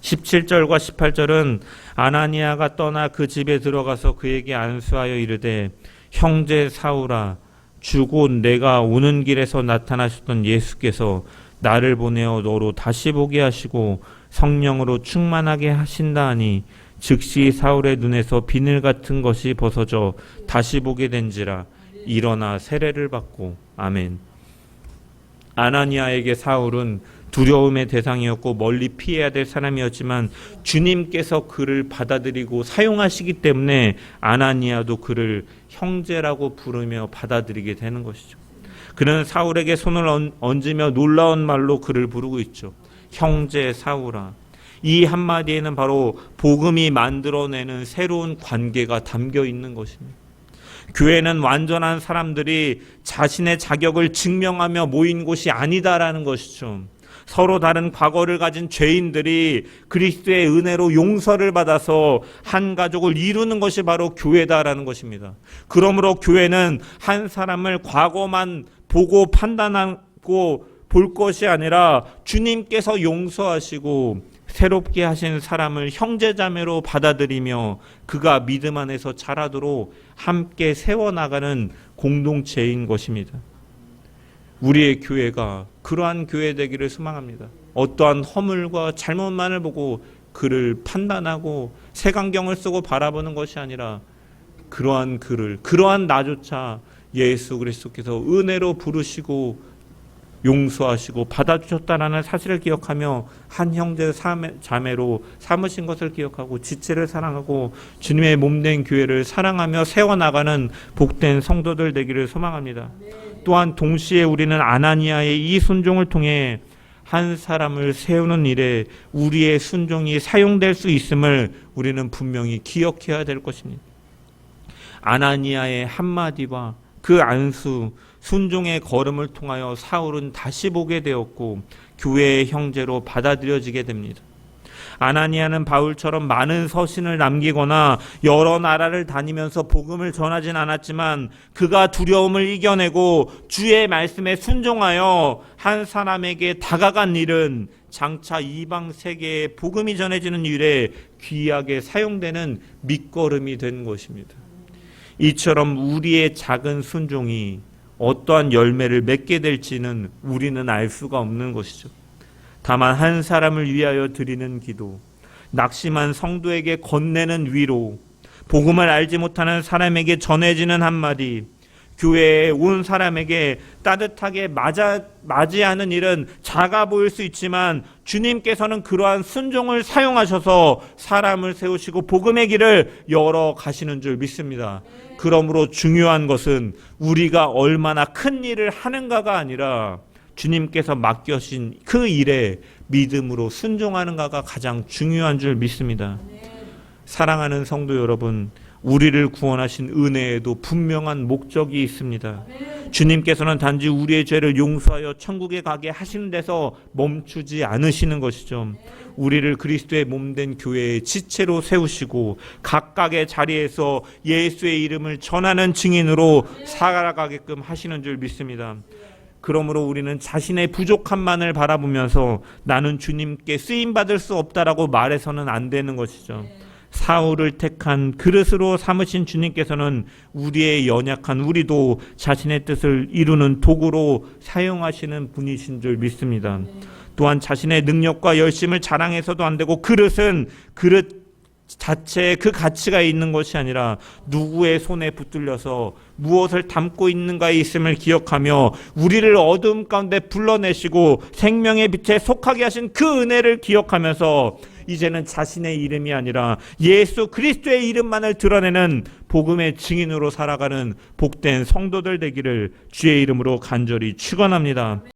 17절과 18절은 아나니아가 떠나 그 집에 들어가서 그에게 안수하여 이르되 형제 사울아, 주곧 내가 오는 길에서 나타나셨던 예수께서 나를 보내어 너로 다시 보게 하시고 성령으로 충만하게 하신다 하니 즉시 사울의 눈에서 비늘 같은 것이 벗어져 다시 보게 된지라. 일어나 세례를 받고. 아멘. 아나니아에게 사울은 두려움의 대상이었고 멀리 피해야 될 사람이었지만 주님께서 그를 받아들이고 사용하시기 때문에 아나니아도 그를 형제라고 부르며 받아들이게 되는 것이죠. 그는 사울에게 손을 얹으며 놀라운 말로 그를 부르고 있죠. 형제 사울아. 이 한마디에는 바로 복음이 만들어내는 새로운 관계가 담겨 있는 것입니다. 교회는 완전한 사람들이 자신의 자격을 증명하며 모인 곳이 아니다라는 것이죠. 서로 다른 과거를 가진 죄인들이 그리스도의 은혜로 용서를 받아서 한 가족을 이루는 것이 바로 교회다라는 것입니다. 그러므로 교회는 한 사람을 과거만 보고 판단하고 볼 것이 아니라 주님께서 용서하시고 새롭게 하신 사람을 형제자매로 받아들이며 그가 믿음 안에서 자라도록 함께 세워나가는 공동체인 것입니다. 우리의 교회가 그러한 교회 되기를 소망합니다. 어떠한 허물과 잘못만을 보고 그를 판단하고 색안경을 쓰고 바라보는 것이 아니라 그러한 그를, 그러한 나조차 예수 그리스도께서 은혜로 부르시고 용서하시고 받아주셨다라는 사실을 기억하며 한 형제 자매로 삼으신 것을 기억하고 지체를 사랑하고 주님의 몸된 교회를 사랑하며 세워나가는 복된 성도들 되기를 소망합니다. 또한 동시에 우리는 아나니아의 이 순종을 통해 한 사람을 세우는 일에 우리의 순종이 사용될 수 있음을 우리는 분명히 기억해야 될 것입니다. 아나니아의 한마디와 그 안수 순종의 걸음을 통하여 사울은 다시 보게 되었고 교회의 형제로 받아들여지게 됩니다. 아나니아는 바울처럼 많은 서신을 남기거나 여러 나라를 다니면서 복음을 전하진 않았지만 그가 두려움을 이겨내고 주의 말씀에 순종하여 한 사람에게 다가간 일은 장차 이방 세계에 복음이 전해지는 일에 귀하게 사용되는 밑거름이 된 것입니다. 이처럼 우리의 작은 순종이 어떠한 열매를 맺게 될지는 우리는 알 수가 없는 것이죠. 다만 한 사람을 위하여 드리는 기도, 낙심한 성도에게 건네는 위로, 복음을 알지 못하는 사람에게 전해지는 한마디, 교회에 온 사람에게 따뜻하게 맞이하는 일은 작아 보일 수 있지만 주님께서는 그러한 순종을 사용하셔서 사람을 세우시고 복음의 길을 열어 가시는 줄 믿습니다. 그러므로 중요한 것은 우리가 얼마나 큰 일을 하는가가 아니라 주님께서 맡겨신 그 일에 믿음으로 순종하는가가 가장 중요한 줄 믿습니다. 사랑하는 성도 여러분, 우리를 구원하신 은혜에도 분명한 목적이 있습니다. 주님께서는 단지 우리의 죄를 용서하여 천국에 가게 하시는 데서 멈추지 않으시는 것이죠. 우리를 그리스도의 몸된 교회의 지체로 세우시고 각각의 자리에서 예수의 이름을 전하는 증인으로 살아가게끔 하시는 줄 믿습니다. 그러므로 우리는 자신의 부족함만을 바라보면서 나는 주님께 쓰임받을 수 없다라고 말해서는 안 되는 것이죠. 사울을 택한 그릇으로 삼으신 주님께서는 우리의 연약한 우리도 자신의 뜻을 이루는 도구로 사용하시는 분이신 줄 믿습니다. 또한 자신의 능력과 열심을 자랑해서도 안 되고 그릇은 그릇 자체에 그 가치가 있는 것이 아니라 누구의 손에 붙들려서 무엇을 담고 있는가에 있음을 기억하며 우리를 어두움 가운데 불러내시고 생명의 빛에 속하게 하신 그 은혜를 기억하면서 이제는 자신의 이름이 아니라 예수 그리스도의 이름만을 드러내는 복음의 증인으로 살아가는 복된 성도들 되기를 주의 이름으로 간절히 축원합니다.